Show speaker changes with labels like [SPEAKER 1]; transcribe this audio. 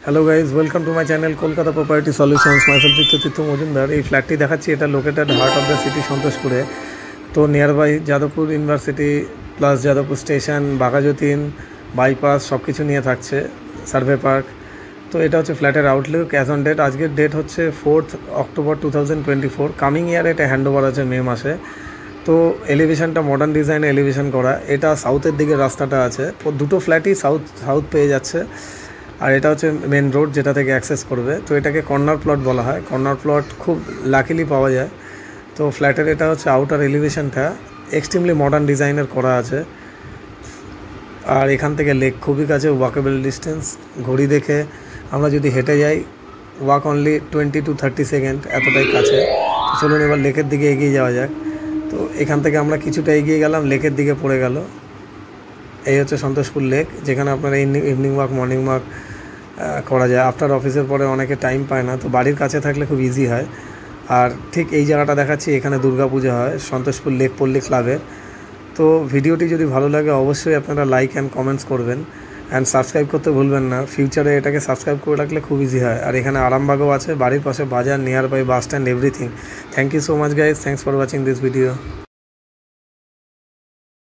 [SPEAKER 1] Hello guys, welcome to my channel Kolkata property solutions. Myself Tirtha Majumdar. এই ফ্ল্যাটটি দেখাচ্ছি, এটা located heart of the city সন্তোষপুরে। তো nearby Jadavpur university plus Jadavpur station, Baghajatin, bypass সব কিছু নিয়ে থাকছে, সার্ভে পার্ক। তো এটা হচ্ছে ফ্ল্যাটের আউটলুক অ্যাজ অন ডেট। আজকের ডেট হচ্ছে 4 অক্টোবর 2024। কামিং ইয়ারে এটা হ্যান্ড ওভার আছে মে মাসে। তো এলিভেশনটা মডার্ন ডিজাইনে এলিভেশন করা। এটা সাউথের দিকে রাস্তাটা আছে, দুটো ফ্ল্যাটই সাউথ পেয়ে যাচ্ছে। আর এটা হচ্ছে মেন রোড যেটা থেকে অ্যাক্সেস করবে। তো এটাকে কর্নার প্লট বলা হয়। কর্নার প্লট খুব লাকিলি পাওয়া যায়। তো ফ্ল্যাটের এটা হচ্ছে আউটার এলিভেশনটা এক্সট্রিমলি মডার্ন ডিজাইনের করা আছে। আর এখান থেকে লেক খুবই কাছে, ওয়াকেবল ডিস্টেন্স। ঘড়ি দেখে আমরা যদি হেঁটে যাই, ওয়াক অনলি 20 to 30 সেকেন্ড, এতটাই কাছে। চলুন এবার লেকের দিকে এগিয়ে যাওয়া যাক। তো এখান থেকে আমরা কিছুটা এগিয়ে গেলাম, লেকের দিকে পড়ে গেল। এই হচ্ছে সন্তোষপুর লেক, যেখানে আপনারা ইভিনিং ওয়াক, মর্নিং ওয়াক করা যায়। আফটার অফিসের পরে অনেকে টাইম পায় না, তো বাড়ির কাছে থাকলে খুব ইজি হয়। আর ঠিক এই জায়গাটা দেখাচ্ছি, এখানে দুর্গাপূজা হয় সন্তোষপুর লেক পল্লী ক্লাবের। তো ভিডিওটি যদি ভালো লাগে অবশ্যই আপনারা লাইক অ্যান্ড কমেন্টস করবেন, অ্যান্ড সাবস্ক্রাইব করতে ভুলবেন না। ফিউচারে এটাকে সাবস্ক্রাইব করে রাখলে খুব ইজি হয়। আর এখানে আরামবাগও আছে, বাড়ির পাশে বাজার, nearby bus stand, everything. Thank you so much guys, thanks for watching this video.